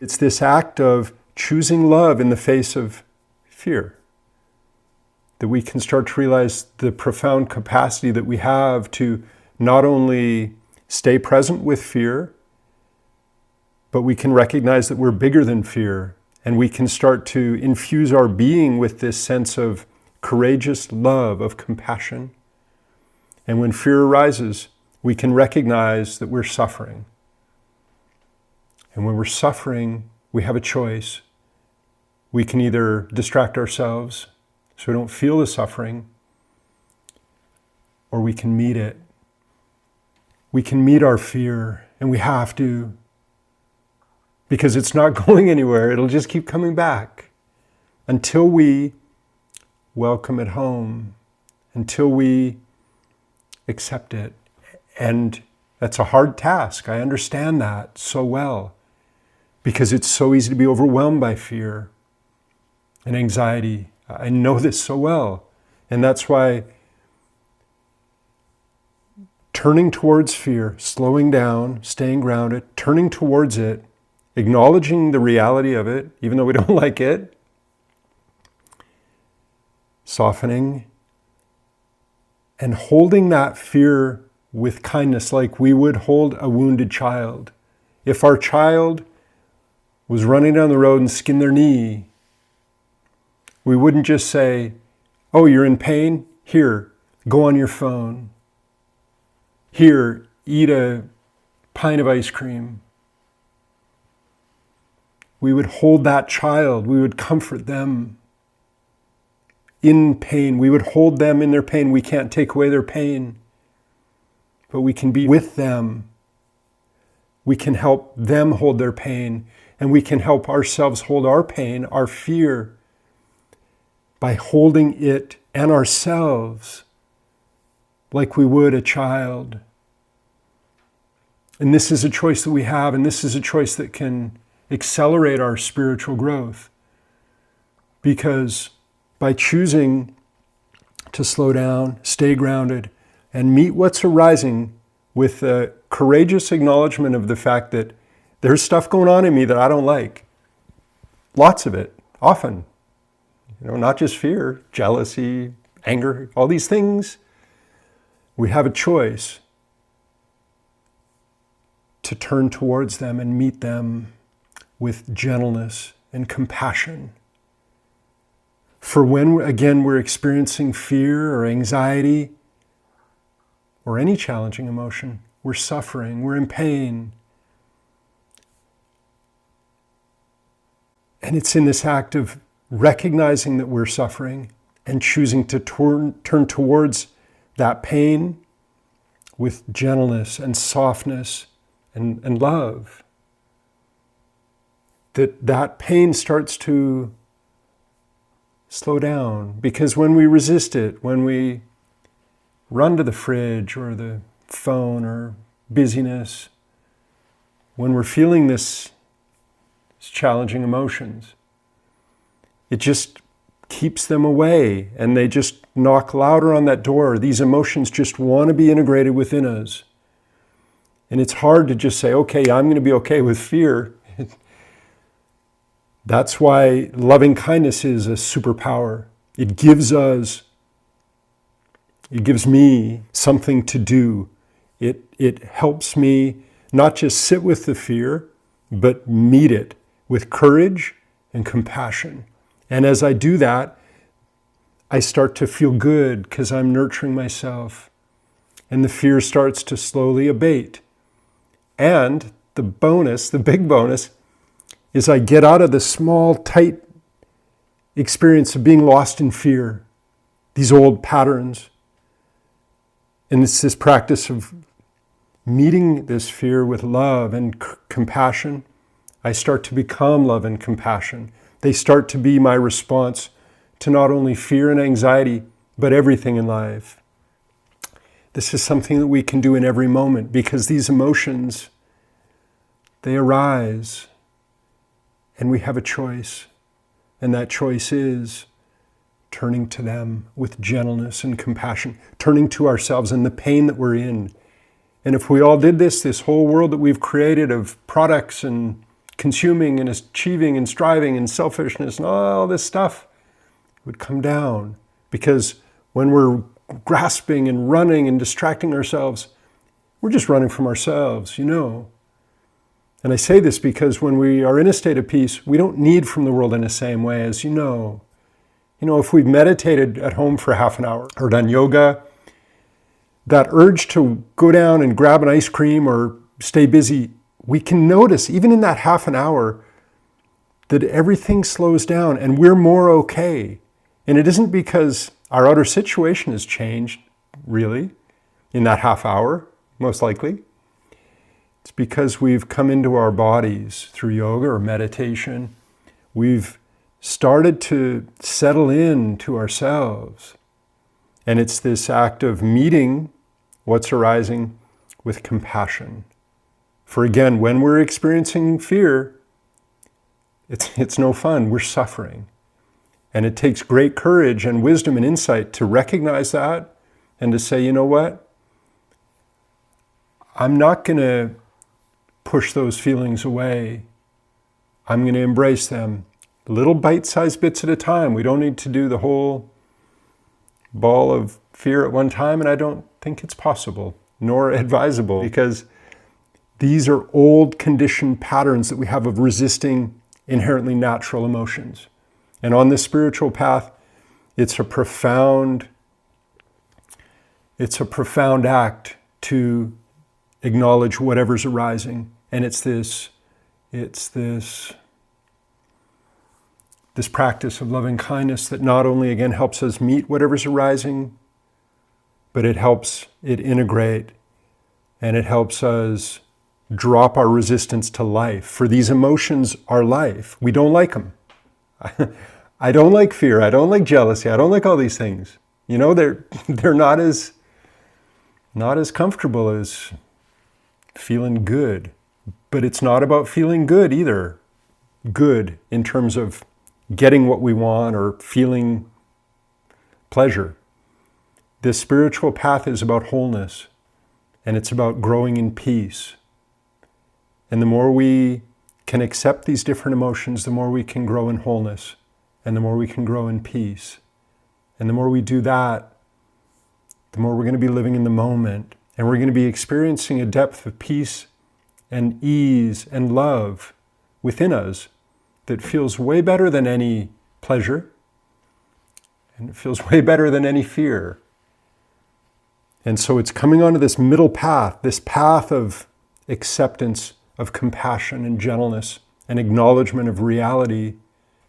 It's this act of choosing love in the face of fear that we can start to realize the profound capacity that we have to not only stay present with fear, but we can recognize that we're bigger than fear, and we can start to infuse our being with this sense of courageous love, of compassion. And when fear arises, we can recognize that we're suffering. And when we're suffering, we have a choice. We can either distract ourselves so we don't feel the suffering, or we can meet it. We can meet our fear, and we have to, because it's not going anywhere. It'll just keep coming back until we welcome it home, until we accept it. And that's a hard task. I understand that so well, because it's so easy to be overwhelmed by fear and anxiety. I know this so well. And that's why turning towards fear, slowing down, staying grounded, turning towards it, acknowledging the reality of it, even though we don't like it, softening, and holding that fear with kindness like we would hold a wounded child. If our child was running down the road and skinned their knee, we wouldn't just say, "Oh, you're in pain? Here, go on your phone. Here, eat a pint of ice cream." We would hold that child. We would comfort them in pain. We would hold them in their pain. We can't take away their pain, but we can be with them. We can help them hold their pain, and we can help ourselves hold our pain, our fear, by holding it and ourselves like we would a child. And this is a choice that we have, and this is a choice that can accelerate our spiritual growth. Because by choosing to slow down, stay grounded, and meet what's arising with a courageous acknowledgement of the fact that there's stuff going on in me that I don't like. Lots of it, often. Not just fear, jealousy, anger, all these things. We have a choice to turn towards them and meet them with gentleness and compassion. For when, again, we're experiencing fear or anxiety or any challenging emotion, we're suffering, we're in pain. And it's in this act of recognizing that we're suffering and choosing to turn towards that pain with gentleness and softness and love, that pain starts to slow down. Because when we resist it, when we run to the fridge or the phone or busyness, when we're feeling these challenging emotions, it just keeps them away, and they just knock louder on that door. These emotions just want to be integrated within us. And it's hard to just say, okay, I'm going to be okay with fear. That's why loving kindness is a superpower. It gives me something to do. It helps me not just sit with the fear, but meet it with courage and compassion. And as I do that, I start to feel good because I'm nurturing myself. And the fear starts to slowly abate. And the big bonus, is I get out of the small, tight experience of being lost in fear, these old patterns. And it's this practice of meeting this fear with love and compassion. I start to become love and compassion. They start to be my response to not only fear and anxiety, but everything in life. This is something that we can do in every moment, because these emotions, they arise, and we have a choice. And that choice is turning to them with gentleness and compassion, turning to ourselves and the pain that we're in. And if we all did this whole world that we've created of products and consuming and achieving and striving and selfishness and all this stuff would come down. Because when we're grasping and running and distracting ourselves, we're just running from ourselves, And I say this because when we are in a state of peace, we don't need from the world in the same way as if we've meditated at home for half an hour or done yoga, that urge to go down and grab an ice cream or stay busy, we can notice, even in that half an hour, that everything slows down and we're more okay. And it isn't because our outer situation has changed, really, in that half hour, most likely. It's because we've come into our bodies through yoga or meditation. We've started to settle in to ourselves. And it's this act of meeting what's arising with compassion. For again, when we're experiencing fear, it's no fun, we're suffering. And it takes great courage and wisdom and insight to recognize that and to say, you know what? I'm not going to push those feelings away. I'm going to embrace them. Little bite-sized bits at a time. We don't need to do the whole ball of fear at one time, and I don't think it's possible, nor advisable, because these are old conditioned patterns that we have of resisting inherently natural emotions. And on this spiritual path, it's a profound act to acknowledge whatever's arising. And it's this practice of loving kindness that not only again helps us meet whatever's arising, but it helps it integrate and it helps us drop our resistance to life. For these emotions are life. We don't like them. I don't like fear. I don't like jealousy. I don't like all these things. They're not as comfortable as feeling good. But it's not about feeling good either. Good in terms of getting what we want or feeling pleasure. This spiritual path is about wholeness, and it's about growing in peace. And the more we can accept these different emotions, the more we can grow in wholeness, and the more we can grow in peace. And the more we do that, the more we're going to be living in the moment, and we're going to be experiencing a depth of peace and ease and love within us that feels way better than any pleasure, and it feels way better than any fear. And so it's coming onto this middle path, this path of acceptance, of compassion and gentleness and acknowledgement of reality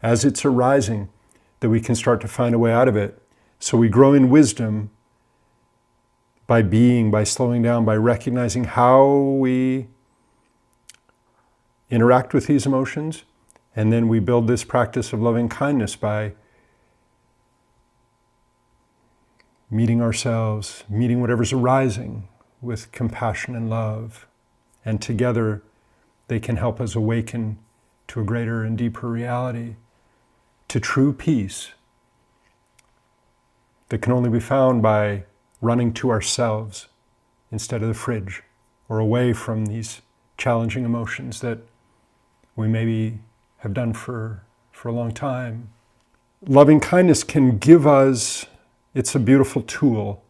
as it's arising, that we can start to find a way out of it. So we grow in wisdom by being, by slowing down, by recognizing how we interact with these emotions. And then we build this practice of loving kindness by meeting ourselves, meeting whatever's arising with compassion and love. And together they can help us awaken to a greater and deeper reality, to true peace that can only be found by running to ourselves instead of the fridge, or away from these challenging emotions that we maybe have done for a long time. Loving kindness can give us, it's a beautiful tool.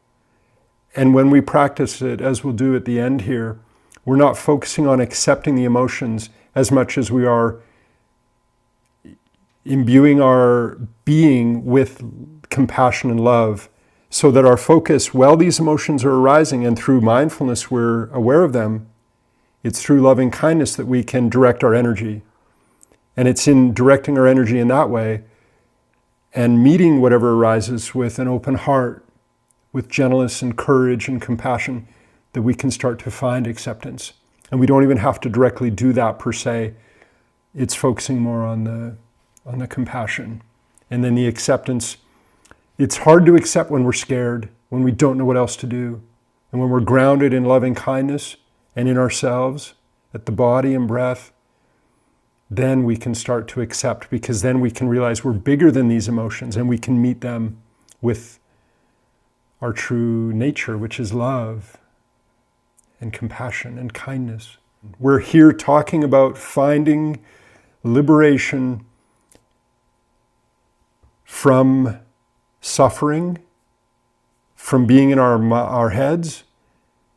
And when we practice it, as we'll do at the end here, we're not focusing on accepting the emotions as much as we are imbuing our being with compassion and love, so that our focus, while these emotions are arising and through mindfulness we're aware of them, it's through loving kindness that we can direct our energy. And it's in directing our energy in that way and meeting whatever arises with an open heart, with gentleness and courage and compassion, that we can start to find acceptance. And we don't even have to directly do that per se. It's focusing more on the compassion. And then the acceptance. It's hard to accept when we're scared, when we don't know what else to do. And when we're grounded in loving kindness and in ourselves, at the body and breath, then we can start to accept, because then we can realize we're bigger than these emotions and we can meet them with our true nature, which is love and compassion and kindness. We're here talking about finding liberation from suffering, from being in our heads.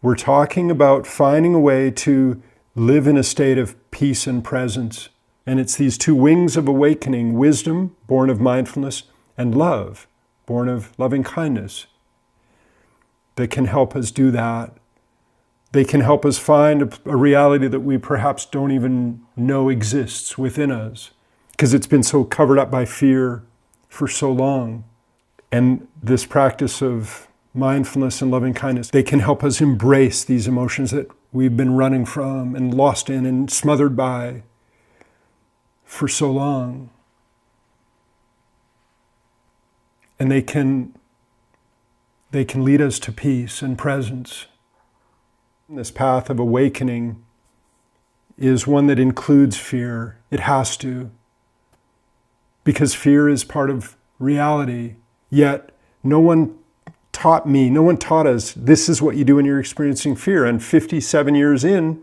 We're talking about finding a way to live in a state of peace and presence. And it's these two wings of awakening: wisdom, born of mindfulness, and love, born of loving kindness, that can help us do that. They can help us find a reality that we perhaps don't even know exists within us, because it's been so covered up by fear for so long. And this practice of mindfulness and loving kindness, they can help us embrace these emotions that we've been running from and lost in and smothered by for so long. And they can lead us to peace and presence. This path of awakening is one that includes fear. It has to, because fear is part of reality. Yet no one taught us, this is what you do when you're experiencing fear. And 57 years in,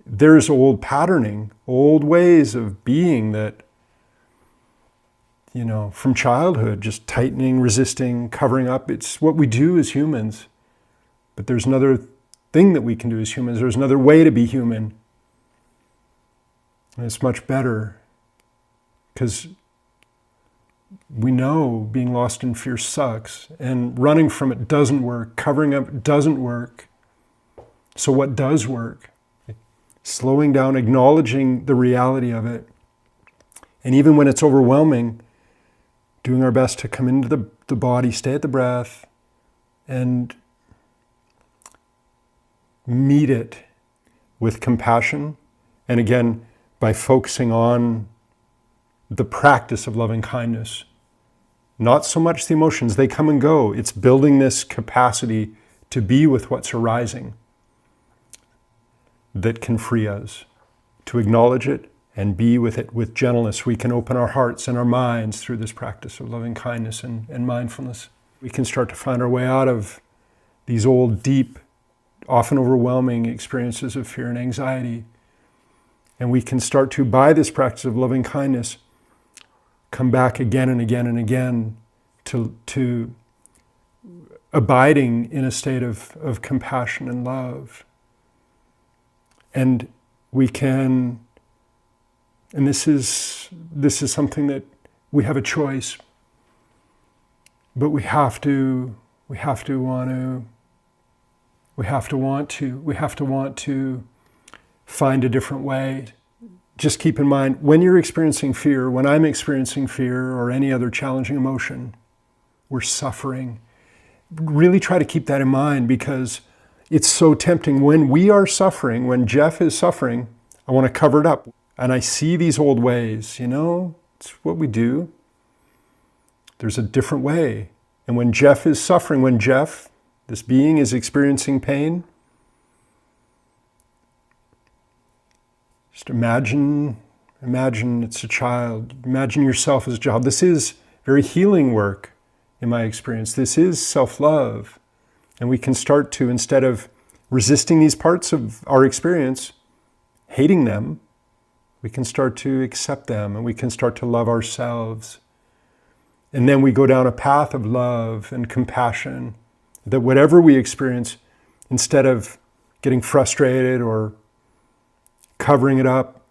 there's old patterning, old ways of being that, from childhood, just tightening, resisting, covering up. It's what we do as humans. But there's another thing that we can do as humans. There's another way to be human. And it's much better, because we know being lost in fear sucks, and running from it doesn't work. Covering up doesn't work. So what does work? Slowing down, acknowledging the reality of it. And even when it's overwhelming, doing our best to come into the body, stay at the breath, and meet it with compassion. And again, by focusing on the practice of loving kindness. Not so much the emotions, they come and go. It's building this capacity to be with what's arising that can free us, to acknowledge it and be with it with gentleness. We can open our hearts and our minds through this practice of loving kindness and mindfulness. We can start to find our way out of these old, deep, often overwhelming experiences of fear and anxiety. And we can start to, by this practice of loving kindness, come back again and again and again to abiding in a state of compassion and love. And we can, and this is something that we have a choice, but we have to want to find a different way. Just keep in mind, when you're experiencing fear, when I'm experiencing fear or any other challenging emotion, we're suffering. Really try to keep that in mind, because it's so tempting. When we are suffering, when Geoff is suffering, I want to cover it up. And I see these old ways, it's what we do. There's a different way. And when Geoff is suffering, when Geoff, this being, is experiencing pain, just imagine it's a child. Imagine yourself as a child. This is very healing work in my experience. This is self-love. And we can start to, instead of resisting these parts of our experience, hating them, we can start to accept them, and we can start to love ourselves. And then we go down a path of love and compassion, that whatever we experience, instead of getting frustrated or covering it up,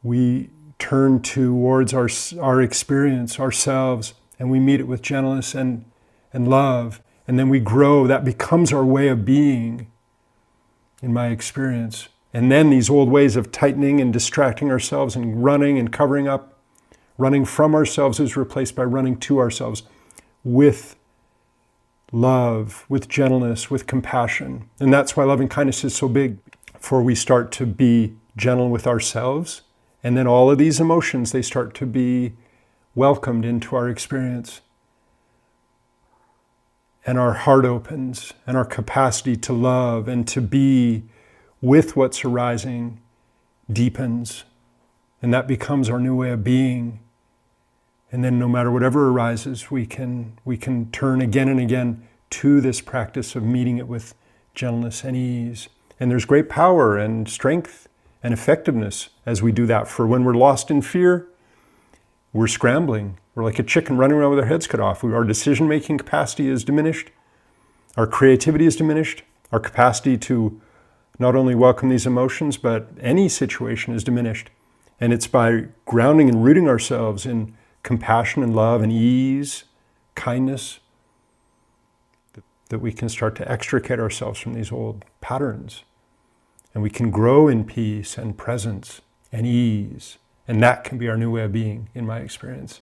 we turn towards our experience, ourselves, and we meet it with gentleness and love. And then we grow. That becomes our way of being, in my experience. And then these old ways of tightening and distracting ourselves and running and covering up, running from ourselves, is replaced by running to ourselves with love, with gentleness, with compassion. And that's why loving kindness is so big. For we start to be gentle with ourselves, and then all of these emotions, they start to be welcomed into our experience. And our heart opens, and our capacity to love and to be with what's arising deepens. And that becomes our new way of being. And then no matter whatever arises, we can turn again and again to this practice of meeting it with gentleness and ease. And there's great power and strength and effectiveness as we do that. For when we're lost in fear, we're scrambling. We're like a chicken running around with our heads cut off. Our decision-making capacity is diminished. Our creativity is diminished. Our capacity to not only welcome these emotions, but any situation is diminished. And it's by grounding and rooting ourselves in compassion and love and ease, kindness, that we can start to extricate ourselves from these old patterns. And we can grow in peace and presence and ease. And that can be our new way of being, in my experience.